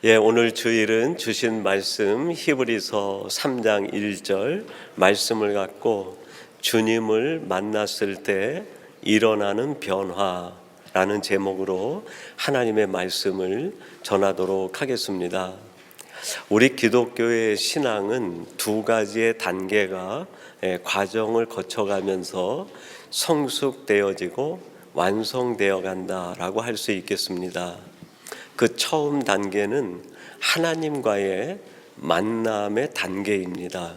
오늘 주일은 주신 말씀 히브리서 3장 1절 말씀을 갖고 주님을 만났을 때 일어나는 변화라는 제목으로 하나님의 말씀을 전하도록 하겠습니다. 우리 기독교의 신앙은 두 가지의 단계가 과정을 거쳐가면서 성숙되어지고 완성되어 간다라고 할 수 있겠습니다. 그 처음 단계는 하나님과의 만남의 단계입니다.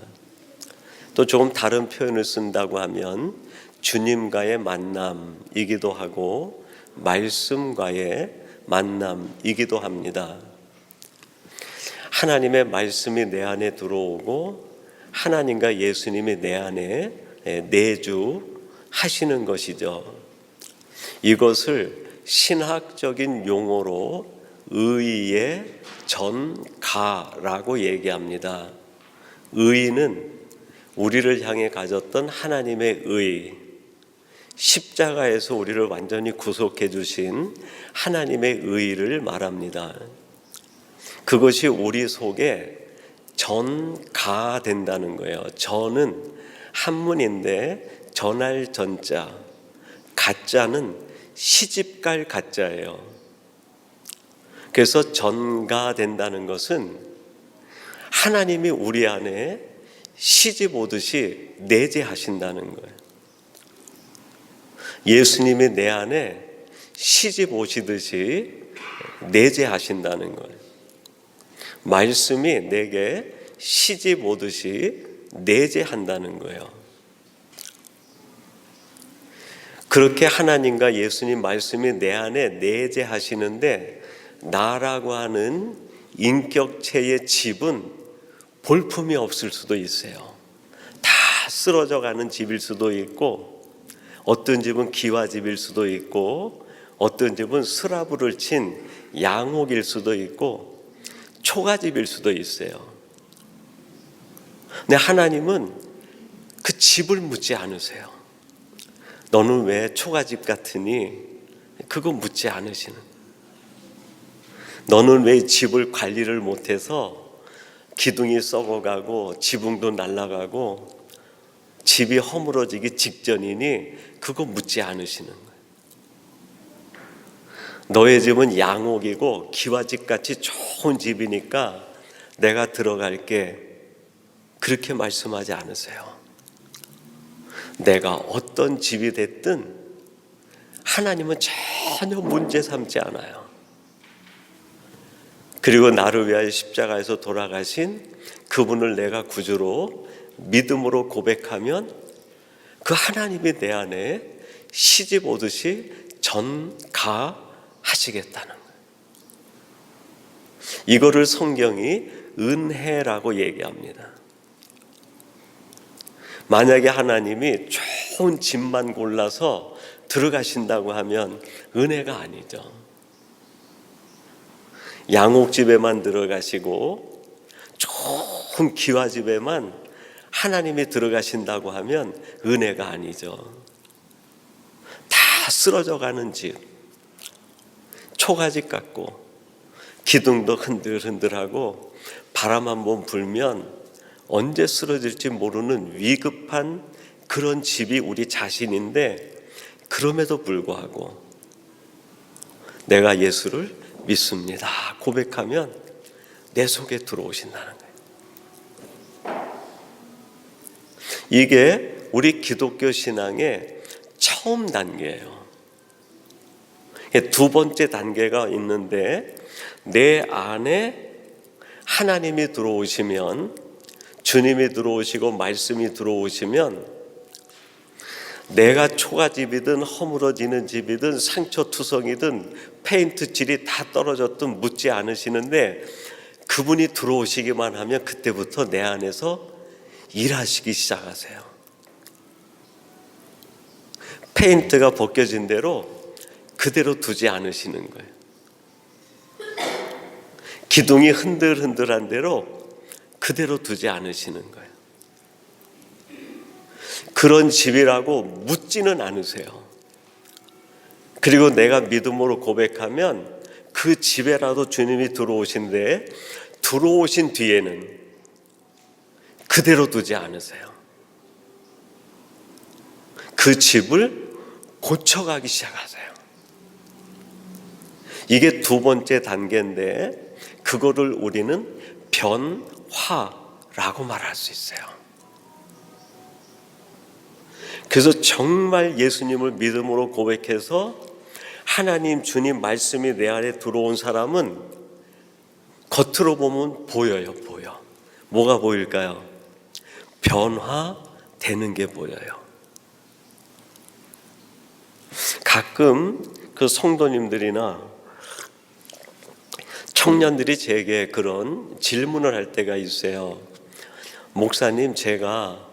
또 조금 다른 표현을 쓴다고 하면 주님과의 만남이기도 하고 말씀과의 만남이기도 합니다. 하나님의 말씀이 내 안에 들어오고 하나님과 예수님이 내 안에 내주하시는 것이죠. 이것을 신학적인 용어로 의의 전가라고 얘기합니다. 의는 우리를 향해 가졌던 하나님의 의, 십자가에서 우리를 완전히 구속해 주신 하나님의 의를 말합니다. 그것이 우리 속에 전가된다는 거예요. 전은 한문인데 전할 전자, 가짜는 시집갈 가짜예요. 그래서 전가된다는 것은 하나님이 우리 안에 시집 오듯이 내재하신다는 거예요. 예수님이 내 안에 시집 오시듯이 내재하신다는 거예요. 말씀이 내게 시집 오듯이 내재한다는 거예요. 그렇게 하나님과 예수님 말씀이 내 안에 내재하시는데 나라고 하는 인격체의 집은 볼품이 없을 수도 있어요. 다 쓰러져 가는 집일 수도 있고, 어떤 집은 기와집일 수도 있고, 어떤 집은 스라브를 친 양옥일 수도 있고, 초가집일 수도 있어요. 근데 하나님은 그 집을 묻지 않으세요. 너는 왜 초가집 같으니? 그거 묻지 않으시는. 너는 왜 집을 관리를 못해서 기둥이 썩어가고 지붕도 날아가고 집이 허물어지기 직전이니? 그거 묻지 않으시는 거예요. 너의 집은 양옥이고 기와집같이 좋은 집이니까 내가 들어갈게, 그렇게 말씀하지 않으세요. 내가 어떤 집이 됐든 하나님은 전혀 문제 삼지 않아요. 그리고 나를 위하여 십자가에서 돌아가신 그분을 내가 구주로 믿음으로 고백하면 그 하나님이 내 안에 시집 오듯이 전가하시겠다는 거예요. 이거를 성경이 은혜라고 얘기합니다. 만약에 하나님이 좋은 집만 골라서 들어가신다고 하면 은혜가 아니죠. 양옥집에만 들어가시고 좋은 기와집에만 하나님이 들어가신다고 하면 은혜가 아니죠. 다 쓰러져가는 집, 초가집 같고 기둥도 흔들흔들하고 바람 한번 불면 언제 쓰러질지 모르는 위급한 그런 집이 우리 자신인데, 그럼에도 불구하고 내가 예수를 믿습니다 고백하면 내 속에 들어오신다는 거예요. 이게 우리 기독교 신앙의 처음 단계예요. 두 번째 단계가 있는데, 내 안에 하나님이 들어오시면, 주님이 들어오시고 말씀이 들어오시면 내가 초가집이든 허물어지는 집이든 상처투성이든 페인트 질이 다 떨어졌든 묻지 않으시는데, 그분이 들어오시기만 하면 그때부터 내 안에서 일하시기 시작하세요. 페인트가 벗겨진 대로 그대로 두지 않으시는 거예요. 기둥이 흔들흔들한 대로 그대로 두지 않으시는 거예요. 그런 집이라고 묻지는 않으세요. 그리고 내가 믿음으로 고백하면 그 집에라도 주님이 들어오신데 들어오신 뒤에는 그대로 두지 않으세요. 그 집을 고쳐가기 시작하세요. 이게 두 번째 단계인데 그거를 우리는 변화라고 말할 수 있어요. 그래서 정말 예수님을 믿음으로 고백해서 하나님 주님 말씀이 내 안에 들어온 사람은 겉으로 보면 보여요. 뭐가 보일까요? 변화되는 게 보여요. 가끔 그 성도님들이나 청년들이 제게 그런 질문을 할 때가 있어요. 목사님, 제가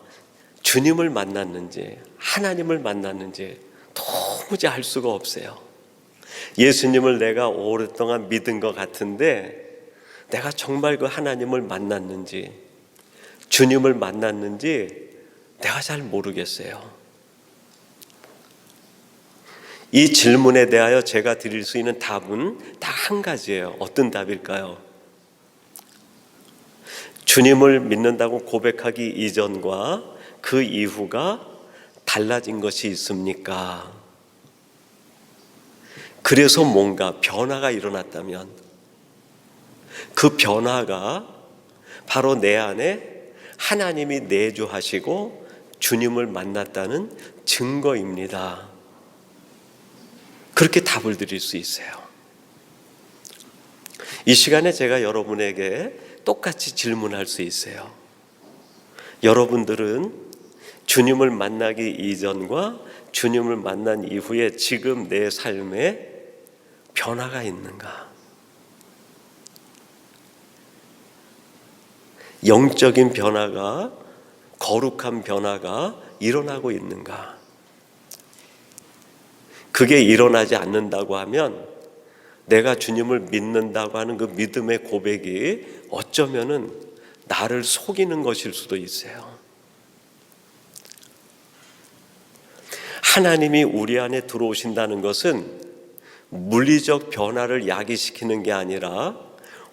주님을 만났는지 하나님을 만났는지 도무지 알 수가 없어요. 예수님을 내가 오랫동안 믿은 것 같은데 내가 정말 그 하나님을 만났는지 주님을 만났는지 내가 잘 모르겠어요. 이 질문에 대하여 제가 드릴 수 있는 답은 딱 한 가지예요. 어떤 답일까요? 주님을 믿는다고 고백하기 이전과 그 이후가 달라진 것이 있습니까? 그래서 뭔가 변화가 일어났다면 그 변화가 바로 내 안에 하나님이 내주하시고 주님을 만났다는 증거입니다. 그렇게 답을 드릴 수 있어요. 이 시간에 제가 여러분에게 똑같이 질문할 수 있어요. 여러분들은 주님을 만나기 이전과 주님을 만난 이후에 지금 내 삶에 변화가 있는가? 영적인 변화가, 거룩한 변화가 일어나고 있는가? 그게 일어나지 않는다고 하면 내가 주님을 믿는다고 하는 그 믿음의 고백이 어쩌면은 나를 속이는 것일 수도 있어요. 하나님이 우리 안에 들어오신다는 것은 물리적 변화를 야기시키는 게 아니라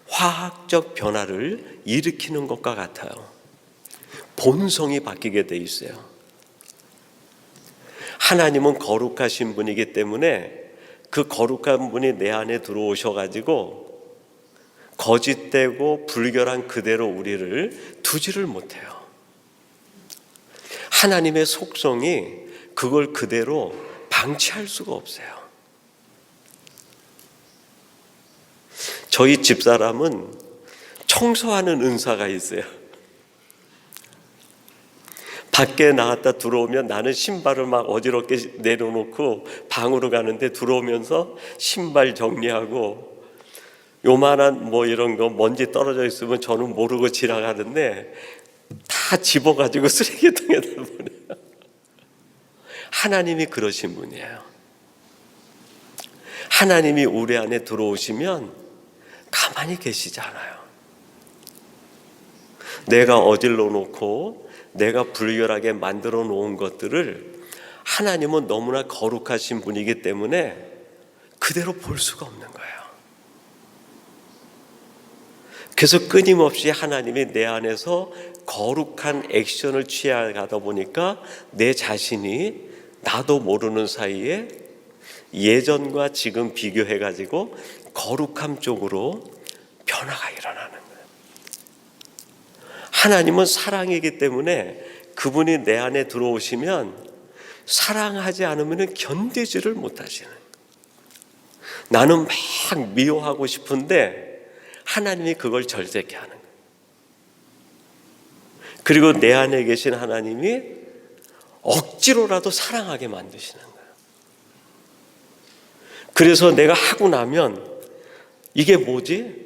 화학적 변화를 일으키는 것과 같아요. 본성이 바뀌게 돼 있어요. 하나님은 거룩하신 분이기 때문에 그 거룩한 분이 내 안에 들어오셔가지고 거짓되고 불결한 그대로 우리를 두지를 못해요. 하나님의 속성이 그걸 그대로 방치할 수가 없어요. 저희 집사람은 청소하는 은사가 있어요. 밖에 나갔다 들어오면 나는 신발을 막 어지럽게 내려놓고 방으로 가는데 들어오면서 신발 정리하고 요만한 뭐 이런 거 먼지 떨어져 있으면 저는 모르고 지나가는데 다 집어가지고 쓰레기통에다 보내요. 하나님이 그러신 분이에요. 하나님이 우리 안에 들어오시면 가만히 계시지 않아요. 내가 어질러 놓고 내가 불결하게 만들어 놓은 것들을 하나님은 너무나 거룩하신 분이기 때문에 그대로 볼 수가 없는 거예요. 그래서 끊임없이 하나님이 내 안에서 거룩한 액션을 취해가다 보니까 내 자신이 나도 모르는 사이에 예전과 지금 비교해가지고 거룩함 쪽으로 변화가 일어나는 거예요. 하나님은 사랑이기 때문에 그분이 내 안에 들어오시면 사랑하지 않으면 견디지를 못하시는 거예요. 나는 막 미워하고 싶은데 하나님이 그걸 절제케 하는 거예요. 그리고 내 안에 계신 하나님이 억지로라도 사랑하게 만드시는 거예요. 그래서 내가 하고 나면 이게 뭐지?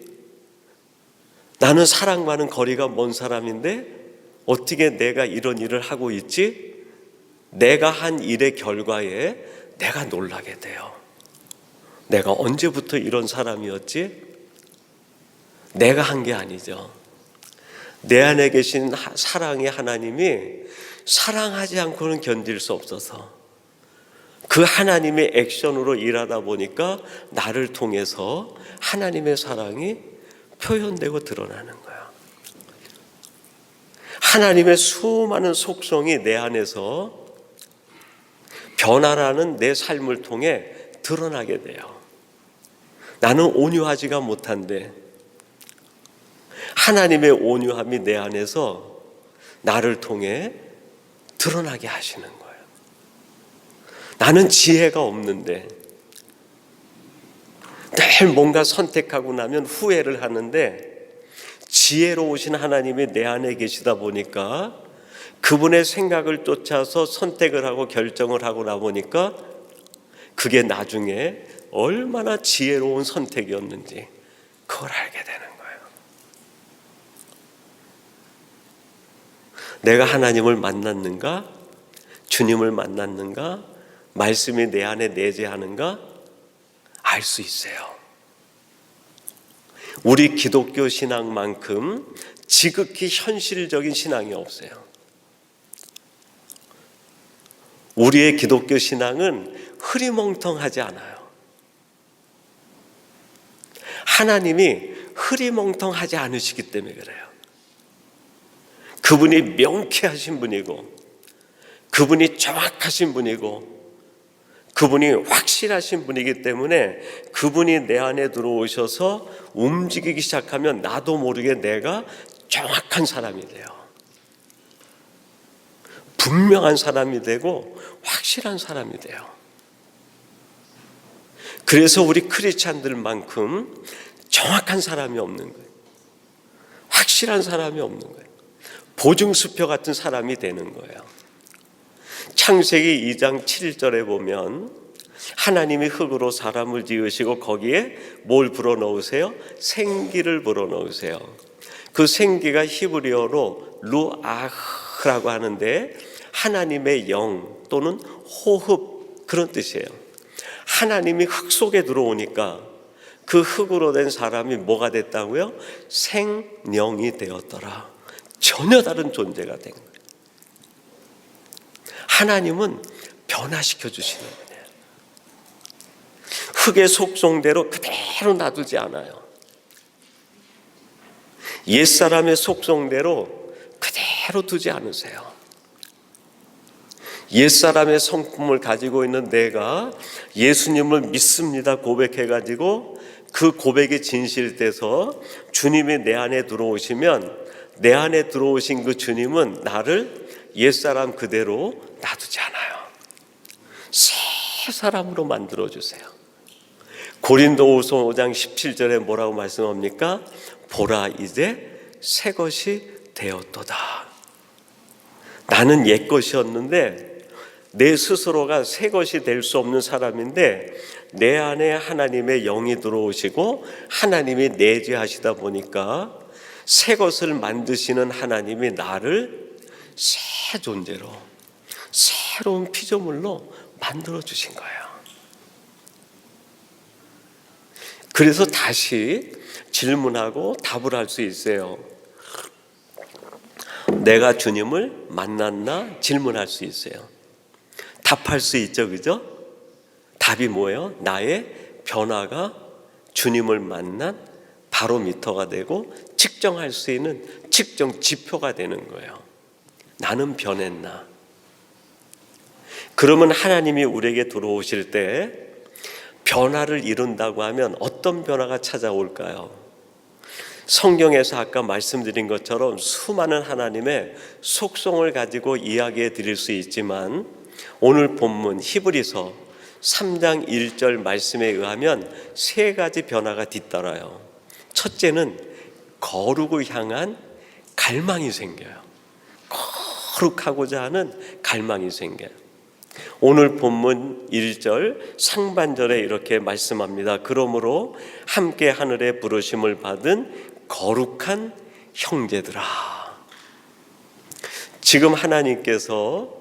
나는 사랑과는 거리가 먼 사람인데 어떻게 내가 이런 일을 하고 있지? 내가 한 일의 결과에 내가 놀라게 돼요. 내가 언제부터 이런 사람이었지? 내가 한 게 아니죠. 내 안에 계신 사랑의 하나님이 사랑하지 않고는 견딜 수 없어서 그 하나님의 액션으로 일하다 보니까 나를 통해서 하나님의 사랑이 표현되고 드러나는 거야. 하나님의 수많은 속성이 내 안에서 변화라는 내 삶을 통해 드러나게 돼요. 나는 온유하지가 못한데 하나님의 온유함이 내 안에서 나를 통해 드러나게 하시는 거예요. 나는 지혜가 없는데 늘 뭔가 선택하고 나면 후회를 하는데 지혜로우신 하나님이 내 안에 계시다 보니까 그분의 생각을 쫓아서 선택을 하고 결정을 하고 나 보니까 그게 나중에 얼마나 지혜로운 선택이었는지 그걸 알게 되는 거예요. 내가 하나님을 만났는가? 주님을 만났는가? 말씀이 내 안에 내재하는가? 알 수 있어요. 우리 기독교 신앙만큼 지극히 현실적인 신앙이 없어요. 우리의 기독교 신앙은 흐리멍텅하지 않아요. 하나님이 흐리멍텅하지 않으시기 때문에 그래요. 그분이 명쾌하신 분이고 그분이 정확하신 분이고 그분이 확실하신 분이기 때문에 그분이 내 안에 들어오셔서 움직이기 시작하면 나도 모르게 내가 정확한 사람이 돼요. 분명한 사람이 되고 확실한 사람이 돼요. 그래서 우리 크리스찬들만큼 정확한 사람이 없는 거예요. 확실한 사람이 없는 거예요. 보증수표 같은 사람이 되는 거예요. 창세기 2장 7절에 보면 하나님이 흙으로 사람을 지으시고 거기에 뭘 불어넣으세요? 생기를 불어넣으세요. 그 생기가 히브리어로 루아흐라고 하는데 하나님의 영 또는 호흡 그런 뜻이에요. 하나님이 흙 속에 들어오니까 그 흙으로 된 사람이 뭐가 됐다고요? 생령이 되었더라. 전혀 다른 존재가 된 거예요. 하나님은 변화시켜 주시는 분이에요. 흙의 속성대로 그대로 놔두지 않아요. 옛사람의 속성대로 그대로 두지 않으세요. 옛사람의 성품을 가지고 있는 내가 예수님을 믿습니다 고백해가지고 그 고백이 진실돼서 주님이 내 안에 들어오시면 내 안에 들어오신 그 주님은 나를 옛사람 그대로 놔두지 않아요. 새 사람으로 만들어주세요. 고린도후서 5장 17절에 뭐라고 말씀합니까? 보라 이제 새 것이 되었도다. 나는 옛 것이었는데 내 스스로가 새 것이 될 수 없는 사람인데 내 안에 하나님의 영이 들어오시고 하나님이 내재하시다 보니까 새 것을 만드시는 하나님이 나를 새 존재로 새로운 피조물로 만들어 주신 거예요. 그래서 다시 질문하고 답을 할 수 있어요. 내가 주님을 만났나? 질문할 수 있어요. 답할 수 있죠, 그죠? 답이 뭐예요? 나의 변화가 주님을 만난 바로미터가 되고 측정할 수 있는 측정 지표가 되는 거예요. 나는 변했나? 그러면 하나님이 우리에게 들어오실 때 변화를 이룬다고 하면 어떤 변화가 찾아올까요? 성경에서 아까 말씀드린 것처럼 수많은 하나님의 속성을 가지고 이야기해 드릴 수 있지만 오늘 본문 히브리서 3장 1절 말씀에 의하면 세 가지 변화가 뒤따라요. 첫째는 거룩을 향한 갈망이 생겨요. 거룩하고자 하는 갈망이 생겨요. 오늘 본문 1절 상반절에 이렇게 말씀합니다. 그러므로 함께 하늘의 부르심을 받은 거룩한 형제들아. 지금 하나님께서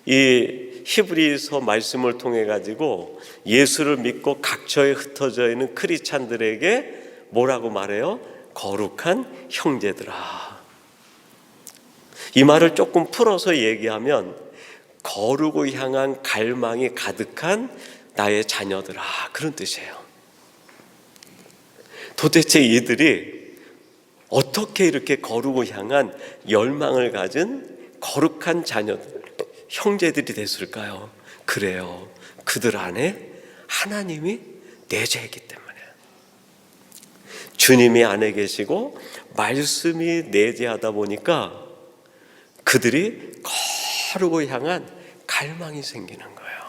이 히브리서 말씀을 통해 가지고 예수를 믿고 각처에 흩어져 있는 크리스찬들에게 뭐라고 말해요? 거룩한 형제들아. 이 말을 조금 풀어서 얘기하면 거룩을 향한 갈망이 가득한 나의 자녀들아, 그런 뜻이에요. 도대체 이들이 어떻게 이렇게 거룩을 향한 열망을 가진 거룩한 자녀들, 형제들이 됐을까요? 그래요. 그들 안에 하나님이 내재했기 때문에. 주님이 안에 계시고 말씀이 내재하다 보니까 그들이 거룩을 향한 갈망이 생기는 거예요.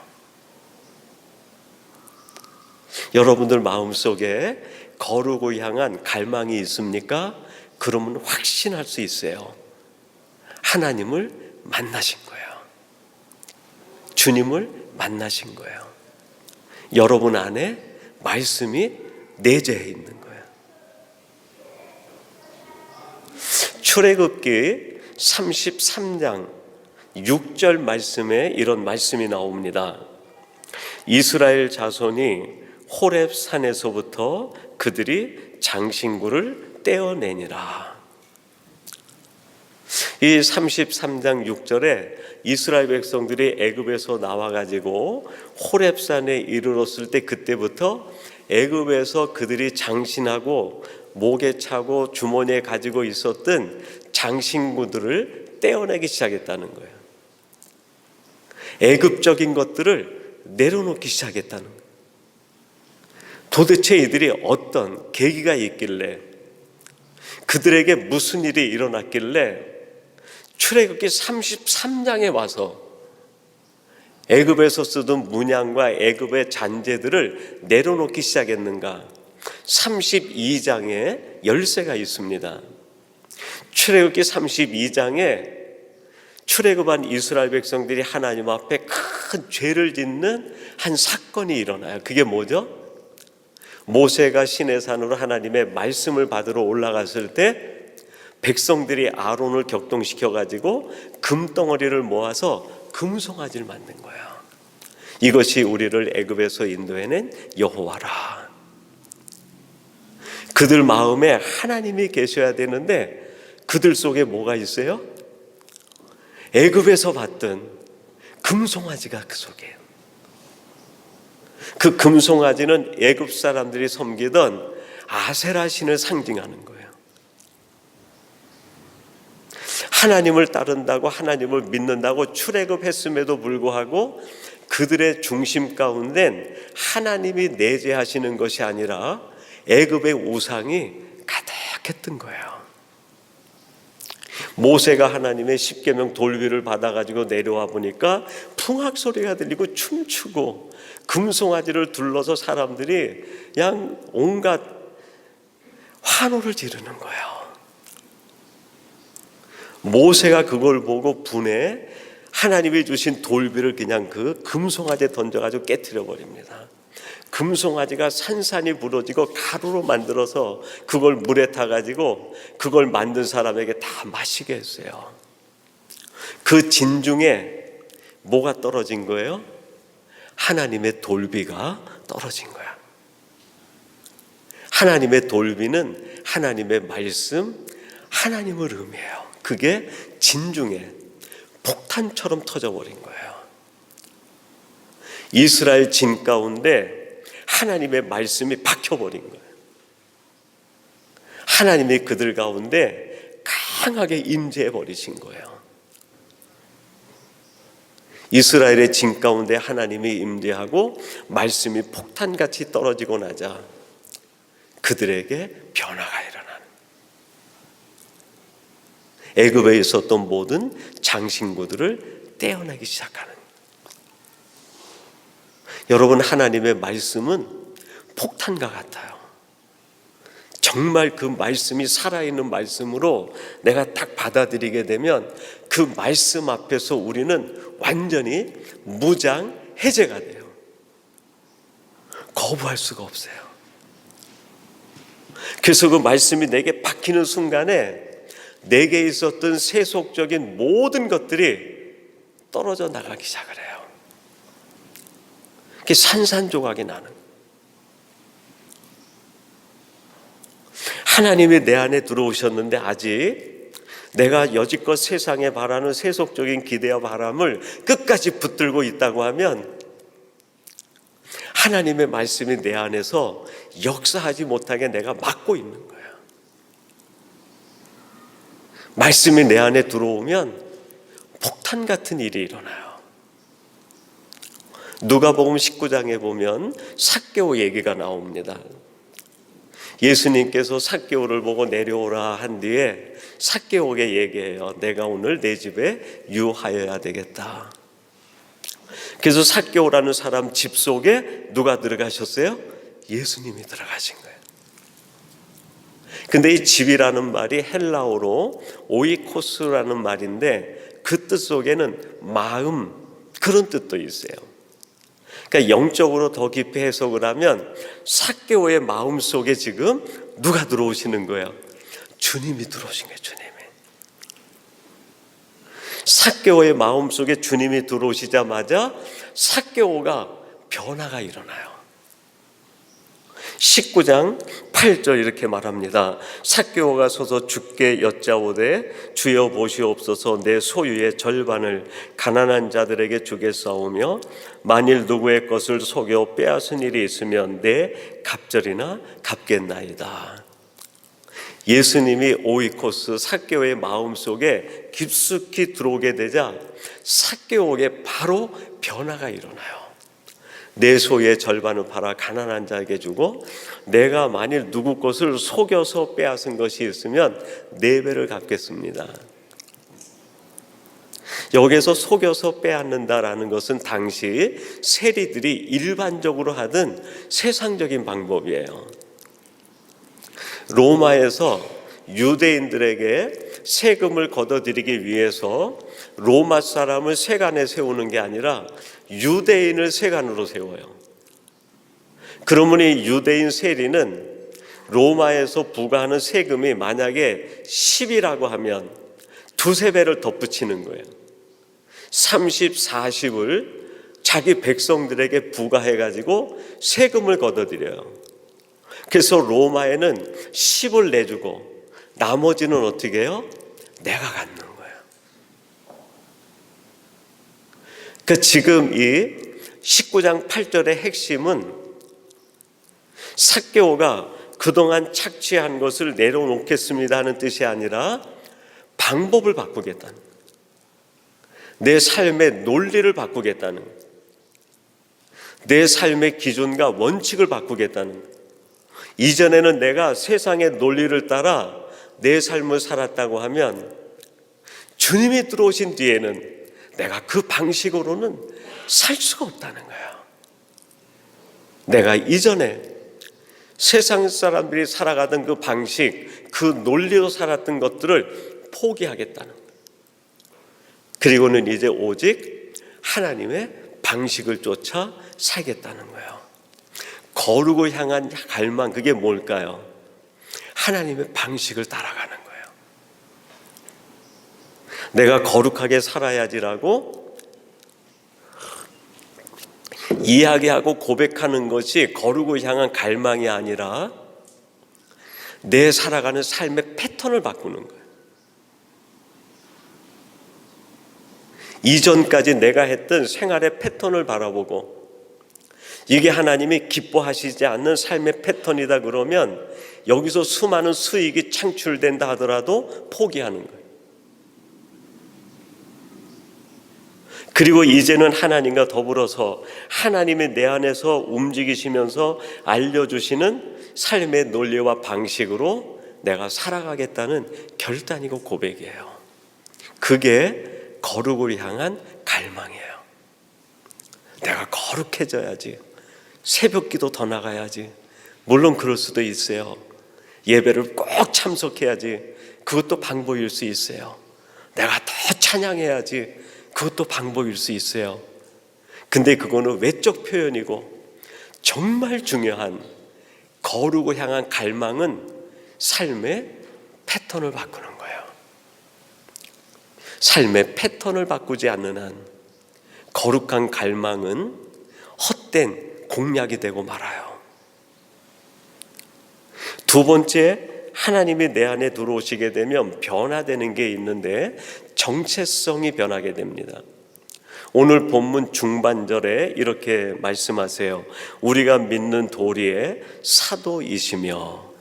여러분들 마음속에 거룩을 향한 갈망이 있습니까? 그러면 확신할 수 있어요. 하나님을 만나신 거예요. 주님을 만나신 거예요. 여러분 안에 말씀이 내재해 있는 거예요. 출애굽기 33장 6절 말씀에 이런 말씀이 나옵니다. 이스라엘 자손이 호렙 산에서부터 그들이 장신구를 떼어내니라. 이 33장 6절에 이스라엘 백성들이 애굽에서 나와가지고 호렙산에 이르렀을 때 그때부터 애굽에서 그들이 장신하고 목에 차고 주머니에 가지고 있었던 장신구들을 떼어내기 시작했다는 거예요. 애굽적인 것들을 내려놓기 시작했다는 거예요. 도대체 이들이 어떤 계기가 있길래, 그들에게 무슨 일이 일어났길래 출애굽기 33장에 와서 애굽에서 쓰던 문양과 애굽의 잔재들을 내려놓기 시작했는가? 32장에 열쇠가 있습니다. 출애굽기 32장에 출애굽한 이스라엘 백성들이 하나님 앞에 큰 죄를 짓는 한 사건이 일어나요. 그게 뭐죠? 모세가 시내산으로 하나님의 말씀을 받으러 올라갔을 때 백성들이 아론을 격동시켜 가지고 금덩어리를 모아서 금송아지를 만든 거예요. 이것이 우리를 애굽에서 인도해낸 여호와라. 그들 마음에 하나님이 계셔야 되는데 그들 속에 뭐가 있어요? 애굽에서 봤던 금송아지가 그 속에. 그 금송아지는 애굽 사람들이 섬기던 아세라 신을 상징하는 거예요. 하나님을 따른다고, 하나님을 믿는다고 출애굽했음에도 불구하고 그들의 중심 가운데 하나님이 내재하시는 것이 아니라 애굽의 우상이 가득했던 거예요. 모세가 하나님의 십계명 돌비를 받아가지고 내려와 보니까 풍악 소리가 들리고 춤추고 금송아지를 둘러서 사람들이 그냥 온갖 환호를 지르는 거예요. 모세가 그걸 보고 분해 하나님이 주신 돌비를 그냥 그 금송아지에 던져가지고 깨트려 버립니다. 금송아지가 산산이 부러지고 가루로 만들어서 그걸 물에 타가지고 그걸 만든 사람에게 다 마시게 했어요. 그 진중에 뭐가 떨어진 거예요? 하나님의 돌비가 떨어진 거야. 하나님의 돌비는 하나님의 말씀, 하나님을 의미해요. 그게 진중에 폭탄처럼 터져버린 거예요. 이스라엘 진 가운데 하나님의 말씀이 박혀버린 거예요. 하나님이 그들 가운데 강하게 임재해 버리신 거예요. 이스라엘의 진 가운데 하나님이 임재하고 말씀이 폭탄같이 떨어지고 나자 그들에게 변화가 일어나는, 애굽에 있었던 모든 장신구들을 떼어내기 시작하는. 여러분, 하나님의 말씀은 폭탄과 같아요. 정말 그 말씀이 살아있는 말씀으로 내가 딱 받아들이게 되면 그 말씀 앞에서 우리는 완전히 무장 해제가 돼요. 거부할 수가 없어요. 그래서 그 말씀이 내게 박히는 순간에 내게 있었던 세속적인 모든 것들이 떨어져 나가기 시작을 해요. 그게 산산조각이 나는. 하나님이 내 안에 들어오셨는데 아직 내가 여지껏 세상에 바라는 세속적인 기대와 바람을 끝까지 붙들고 있다고 하면 하나님의 말씀이 내 안에서 역사하지 못하게 내가 막고 있는 거야. 말씀이 내 안에 들어오면 폭탄 같은 일이 일어나요. 누가복음 19장에 보면 삭개오 얘기가 나옵니다. 예수님께서 삭개오를 보고 내려오라 한 뒤에 삭개오에게 얘기해요. 내가 오늘 내 집에 유하여야 되겠다. 그래서 삭개오라는 사람 집 속에 누가 들어가셨어요? 예수님이 들어가신 거예요. 근데 이 집이라는 말이 헬라어로 오이코스라는 말인데 그 뜻 속에는 마음, 그런 뜻도 있어요. 그러니까 영적으로 더 깊이 해석을 하면 삭개오의 마음 속에 지금 누가 들어오시는 거예요? 주님이 들어오신 거예요. 주님이. 삭개오의 마음 속에 주님이 들어오시자마자 삭개오가 변화가 일어나요. 19장 8절 이렇게 말합니다. 삭개오가 서서 주께 여짜오되 주여 보시옵소서 내 소유의 절반을 가난한 자들에게 주겠사오며 만일 누구의 것을 속여 빼앗은 일이 있으면 내 갑절이나 갚겠나이다. 예수님이 오이코스 삭개오의 마음속에 깊숙이 들어오게 되자 삭개오에게 바로 변화가 일어나요. 내 소유의 절반을 팔아 가난한 자에게 주고 내가 만일 누구 것을 속여서 빼앗은 것이 있으면 4배를 갚겠습니다. 여기서 속여서 빼앗는다라는 것은 당시 세리들이 일반적으로 하던 세상적인 방법이에요. 로마에서 유대인들에게 세금을 걷어들이기 위해서 로마 사람을 세관에 세우는 게 아니라 유대인을 세관으로 세워요. 그러면 이 유대인 세리는 로마에서 부과하는 세금이 만약에 10이라고 하면 2~3배를 덧붙이는 거예요. 30, 40을 자기 백성들에게 부과해가지고 세금을 걷어들여요. 그래서 로마에는 10을 내주고 나머지는 어떻게 해요? 내가 갖는 거예요. 그러니까 지금 이 19장 8절의 핵심은 삭개오가 그동안 착취한 것을 내려놓겠습니다 하는 뜻이 아니라 방법을 바꾸겠다는, 내 삶의 논리를 바꾸겠다는, 내 삶의 기준과 원칙을 바꾸겠다는, 이전에는 내가 세상의 논리를 따라 내 삶을 살았다고 하면 주님이 들어오신 뒤에는 내가 그 방식으로는 살 수가 없다는 거예요. 내가 이전에 세상 사람들이 살아가던 그 방식, 그 논리로 살았던 것들을 포기하겠다는 거예요. 그리고는 이제 오직 하나님의 방식을 쫓아 살겠다는 거예요. 거룩을 향한 갈망, 그게 뭘까요? 하나님의 방식을 따라가는 거예요. 내가 거룩하게 살아야지라고 이야기하고 고백하는 것이 거룩을 향한 갈망이 아니라 내 살아가는 삶의 패턴을 바꾸는 거예요. 이전까지 내가 했던 생활의 패턴을 바라보고 이게 하나님이 기뻐하시지 않는 삶의 패턴이다 그러면 여기서 수많은 수익이 창출된다 하더라도 포기하는 거예요. 그리고 이제는 하나님과 더불어서 하나님이 내 안에서 움직이시면서 알려주시는 삶의 논리와 방식으로 내가 살아가겠다는 결단이고 고백이에요. 그게 거룩을 향한 갈망이에요. 내가 거룩해져야지, 새벽기도 더 나가야지, 물론 그럴 수도 있어요. 예배를 꼭 참석해야지, 그것도 방법일 수 있어요. 내가 더 찬양해야지, 그것도 방법일 수 있어요. 근데 그거는 외적 표현이고 정말 중요한 거룩을 향한 갈망은 삶의 패턴을 바꾸는 거예요. 삶의 패턴을 바꾸지 않는 한 거룩한 갈망은 헛된 공약이 되고 말아요. 두 번째, 하나님이 내 안에 들어오시게 되면 변화되는 게 있는데 정체성이 변하게 됩니다. 오늘 본문 중반절에 이렇게 말씀하세요. 우리가 믿는 도리의 사도이시며.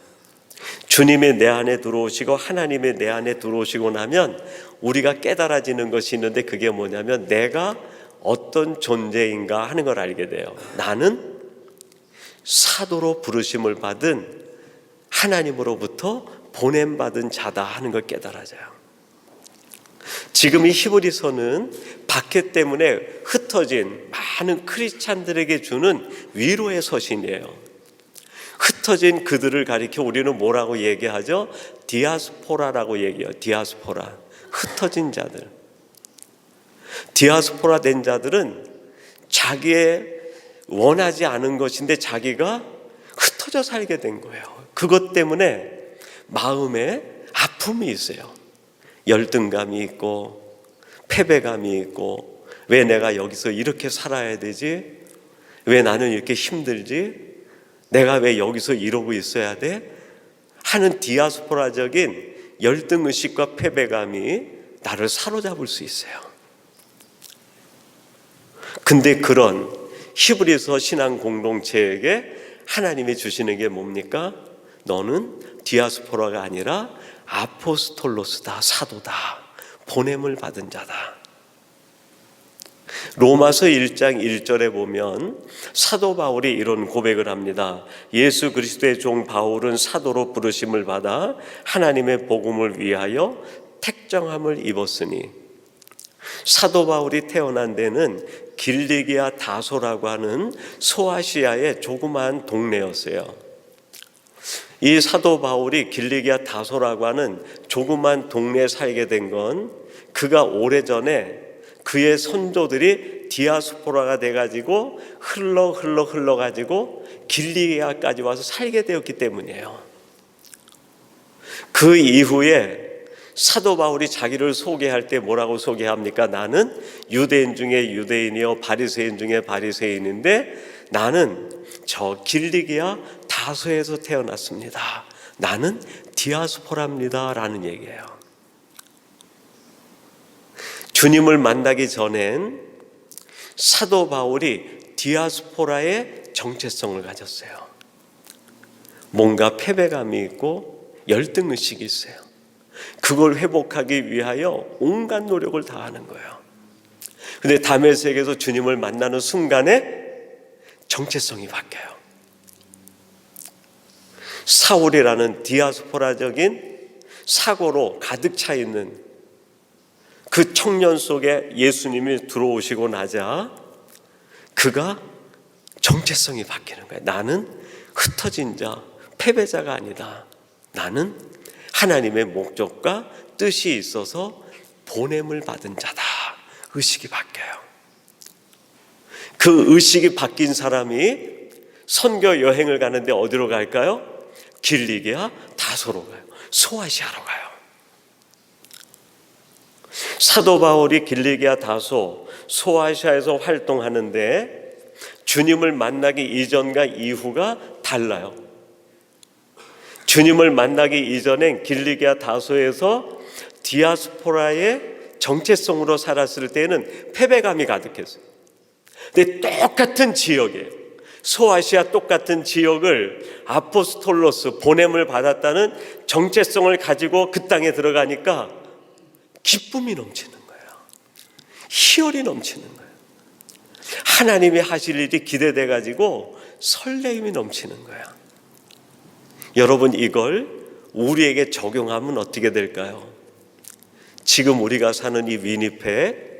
주님이 내 안에 들어오시고 하나님이 내 안에 들어오시고 나면 우리가 깨달아지는 것이 있는데, 그게 뭐냐면 내가 어떤 존재인가 하는 걸 알게 돼요. 나는 사도로 부르심을 받은 하나님으로부터 보냄받은 자다 하는 걸 깨달아져요. 지금 이 히브리서는 박해 때문에 흩어진 많은 크리스찬들에게 주는 위로의 서신이에요. 흩어진 그들을 가리켜 우리는 뭐라고 얘기하죠? 디아스포라라고 얘기해요. 디아스포라, 흩어진 자들. 디아스포라 된 자들은 자기의 원하지 않은 것인데 자기가 흩어져 살게 된 거예요. 그것 때문에 마음에 아픔이 있어요. 열등감이 있고 패배감이 있고, 왜 내가 여기서 이렇게 살아야 되지? 왜 나는 이렇게 힘들지? 내가 왜 여기서 이러고 있어야 돼? 하는 디아스포라적인 열등의식과 패배감이 나를 사로잡을 수 있어요. 근데 그런 히브리서 신앙 공동체에게 하나님이 주시는 게 뭡니까? 너는 디아스포라가 아니라 아포스톨로스다, 사도다, 보냄을 받은 자다. 로마서 1장 1절에 보면 사도 바울이 이런 고백을 합니다. 예수 그리스도의 종 바울은 사도로 부르심을 받아 하나님의 복음을 위하여 택정함을 입었으니. 사도 바울이 태어난 데는 길리기아 다소라고 하는 소아시아의 조그마한 동네였어요. 이 사도 바울이 길리기아 다소라고 하는 조그만 동네에 살게 된 건 그가 오래전에 그의 선조들이 디아스포라가 돼가지고 흘러가지고 길리기아까지 와서 살게 되었기 때문이에요. 그 이후에 사도 바울이 자기를 소개할 때 뭐라고 소개합니까? 나는 유대인 중에 유대인이요 바리새인 중에 바리새인인데 나는 저 길리기아 다소에서 태어났습니다. 나는 디아스포라입니다 라는 얘기예요. 주님을 만나기 전엔 사도 바울이 디아스포라의 정체성을 가졌어요. 뭔가 패배감이 있고 열등의식이 있어요. 그걸 회복하기 위하여 온갖 노력을 다하는 거예요. 근데 다메섹에서 주님을 만나는 순간에 정체성이 바뀌어요. 사울이라는 디아스포라적인 사고로 가득 차 있는 그 청년 속에 예수님이 들어오시고 나자 그가 정체성이 바뀌는 거예요. 나는 흩어진 자, 패배자가 아니다. 나는 하나님의 목적과 뜻이 있어서 보냄을 받은 자다. 의식이 바뀌어요. 그 의식이 바뀐 사람이 선교 여행을 가는데 어디로 갈까요? 길리기아 다소로 가요. 소아시아로 가요. 사도 바울이 길리기아 다소 소아시아에서 활동하는데 주님을 만나기 이전과 이후가 달라요. 주님을 만나기 이전엔 길리기아 다소에서 디아스포라의 정체성으로 살았을 때는 패배감이 가득했어요. 근데 똑같은 지역이에요. 소아시아 똑같은 지역을 아포스톨로스 보냄을 받았다는 정체성을 가지고 그 땅에 들어가니까 기쁨이 넘치는 거예요. 희열이 넘치는 거예요. 하나님이 하실 일이 기대돼 가지고 설레임이 넘치는 거예요. 여러분, 이걸 우리에게 적용하면 어떻게 될까요? 지금 우리가 사는 이 위니페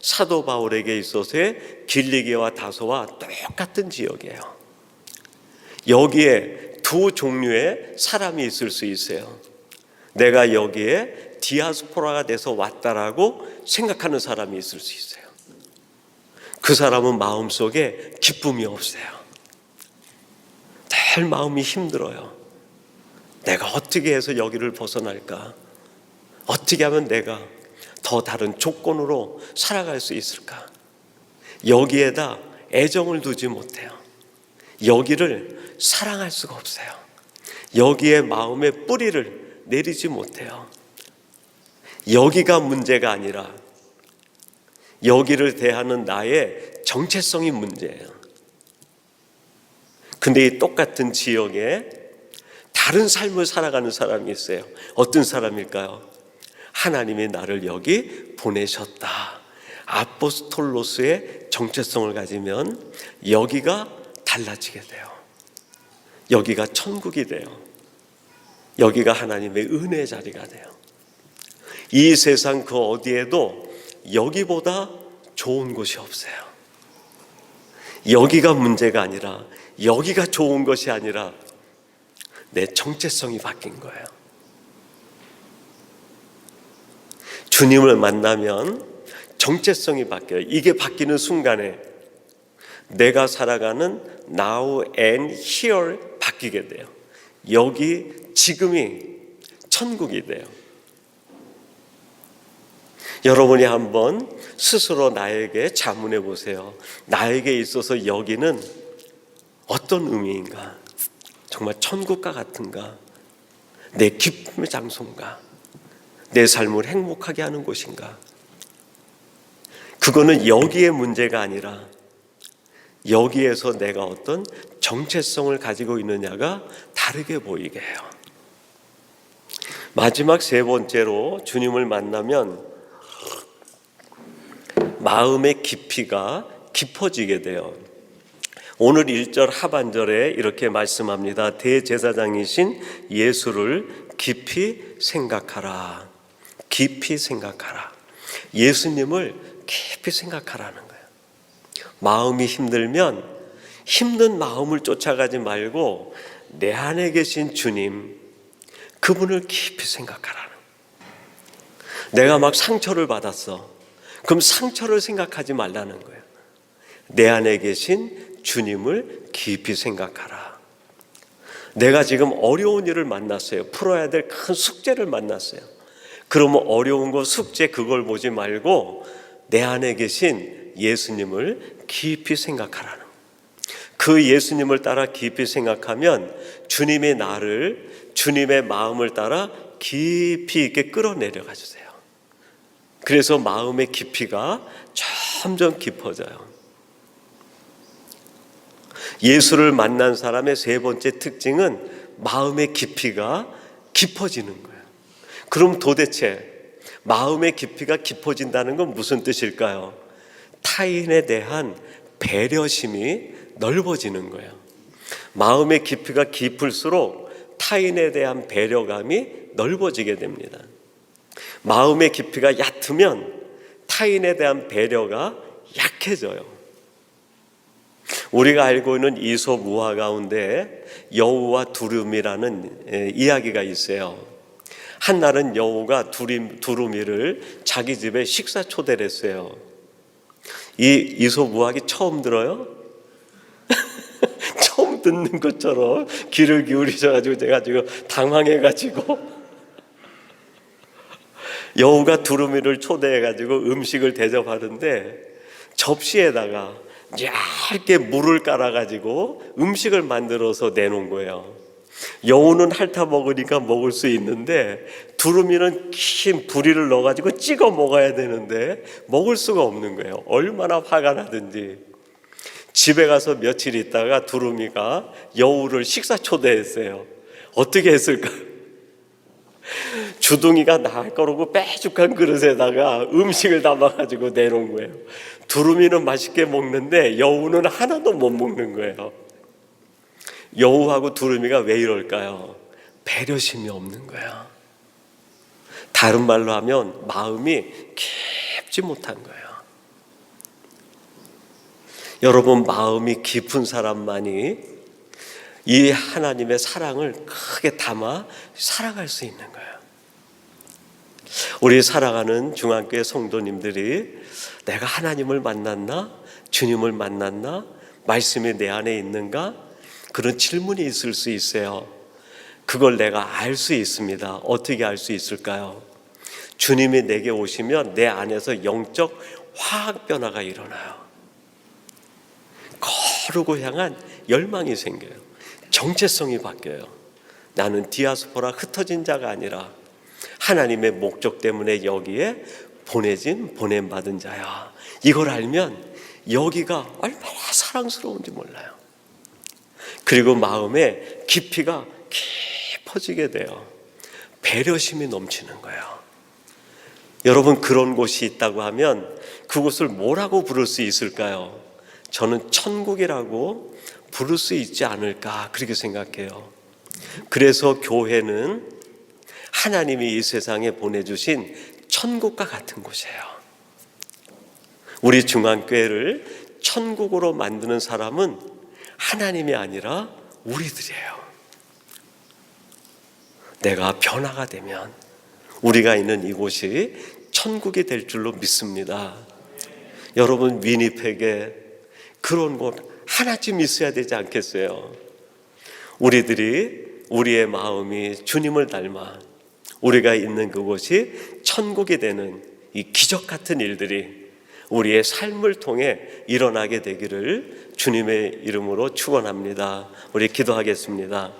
사도 바울에게 있어서의 길리기아와 다소와 똑같은 지역이에요. 여기에 두 종류의 사람이 있을 수 있어요. 내가 여기에 디아스포라가 돼서 왔다라고 생각하는 사람이 있을 수 있어요. 그 사람은 마음속에 기쁨이 없어요. 늘 마음이 힘들어요. 내가 어떻게 해서 여기를 벗어날까? 어떻게 하면 내가 더 다른 조건으로 살아갈 수 있을까? 여기에다 애정을 두지 못해요. 여기를 사랑할 수가 없어요. 여기에 마음의 뿌리를 내리지 못해요. 여기가 문제가 아니라 여기를 대하는 나의 정체성이 문제예요. 근데 이 똑같은 지역에 다른 삶을 살아가는 사람이 있어요. 어떤 사람일까요? 하나님이 나를 여기 보내셨다. 아포스톨로스의 정체성을 가지면 여기가 달라지게 돼요. 여기가 천국이 돼요. 여기가 하나님의 은혜의 자리가 돼요. 이 세상 그 어디에도 여기보다 좋은 곳이 없어요. 여기가 문제가 아니라, 여기가 좋은 것이 아니라 내 정체성이 바뀐 거예요. 주님을 만나면 정체성이 바뀌어요. 이게 바뀌는 순간에 내가 살아가는 now and here 바뀌게 돼요. 여기 지금이 천국이 돼요. 여러분이 한번 스스로 나에게 자문해 보세요. 나에게 있어서 여기는 어떤 의미인가? 정말 천국과 같은가? 내 기쁨의 장소인가? 내 삶을 행복하게 하는 곳인가? 그거는 여기의 문제가 아니라 여기에서 내가 어떤 정체성을 가지고 있느냐가 다르게 보이게 해요. 마지막 세 번째로 주님을 만나면 마음의 깊이가 깊어지게 돼요. 오늘 1절 하반절에 이렇게 말씀합니다. 대제사장이신 예수를 깊이 생각하라. 깊이 생각하라. 예수님을 깊이 생각하라는 거예요. 마음이 힘들면 힘든 마음을 쫓아가지 말고 내 안에 계신 주님, 그분을 깊이 생각하라는 거예요. 내가 막 상처를 받았어. 그럼 상처를 생각하지 말라는 거예요. 내 안에 계신 주님을 깊이 생각하라. 내가 지금 어려운 일을 만났어요. 풀어야 될 큰 숙제를 만났어요. 그러면 어려운 거 숙제 그걸 보지 말고 내 안에 계신 예수님을 깊이 생각하라는 거예요. 그 예수님을 따라 깊이 생각하면 주님의 나를, 주님의 마음을 따라 깊이 있게 끌어내려가 주세요. 그래서 마음의 깊이가 점점 깊어져요. 예수를 만난 사람의 세 번째 특징은 마음의 깊이가 깊어지는 거예요. 그럼 도대체 마음의 깊이가 깊어진다는 건 무슨 뜻일까요? 타인에 대한 배려심이 넓어지는 거예요. 마음의 깊이가 깊을수록 타인에 대한 배려감이 넓어지게 됩니다. 마음의 깊이가 얕으면 타인에 대한 배려가 약해져요. 우리가 알고 있는 이솝 우화 가운데 여우와 두루미라는 이야기가 있어요. 한날은 여우가 두루미를 자기 집에 식사 초대를 했어요. 이 이솝 우화기 처음 들어요? 처음 듣는 것처럼 귀를 기울이셔가지고 제가 지금 당황해가지고 여우가 두루미를 초대해가지고 음식을 대접하는데 접시에다가 얇게 물을 깔아가지고 음식을 만들어서 내놓은 거예요. 여우는 핥아 먹으니까 먹을 수 있는데 두루미는 긴 부리를 넣어가지고 찍어 먹어야 되는데 먹을 수가 없는 거예요. 얼마나 화가 나든지. 집에 가서 며칠 있다가 두루미가 여우를 식사 초대했어요. 어떻게 했을까? 주둥이가 나을 거라고 빼죽한 그릇에다가 음식을 담아가지고 내놓은 거예요. 두루미는 맛있게 먹는데 여우는 하나도 못 먹는 거예요. 여우하고 두루미가 왜 이럴까요? 배려심이 없는 거예요. 다른 말로 하면 마음이 깊지 못한 거예요. 여러분, 마음이 깊은 사람만이 이 하나님의 사랑을 크게 담아 살아갈 수 있는 거예요. 우리 살아가는 중앙교회 성도님들이 내가 하나님을 만났나? 주님을 만났나? 말씀이 내 안에 있는가? 그런 질문이 있을 수 있어요. 그걸 내가 알 수 있습니다. 어떻게 알 수 있을까요? 주님이 내게 오시면 내 안에서 영적 화학 변화가 일어나요. 거룩을 향한 열망이 생겨요. 정체성이 바뀌어요. 나는 디아스포라 흩어진 자가 아니라 하나님의 목적 때문에 여기에 보냄받은 자야. 이걸 알면 여기가 얼마나 사랑스러운지 몰라요. 그리고 마음의 깊이가 깊어지게 돼요. 배려심이 넘치는 거예요. 여러분, 그런 곳이 있다고 하면 그곳을 뭐라고 부를 수 있을까요? 저는 천국이라고 부를 수 있지 않을까 그렇게 생각해요. 그래서 교회는 하나님이 이 세상에 보내주신 천국과 같은 곳이에요. 우리 중앙교회를 천국으로 만드는 사람은 하나님이 아니라 우리들이에요. 내가 변화가 되면 우리가 있는 이곳이 천국이 될 줄로 믿습니다. 여러분, 위니펙에 그런 곳 하나쯤 있어야 되지 않겠어요? 우리의 마음이 주님을 닮아 우리가 있는 그곳이 천국이 되는 이 기적 같은 일들이 우리의 삶을 통해 일어나게 되기를 주님의 이름으로 축원합니다. 우리 기도하겠습니다.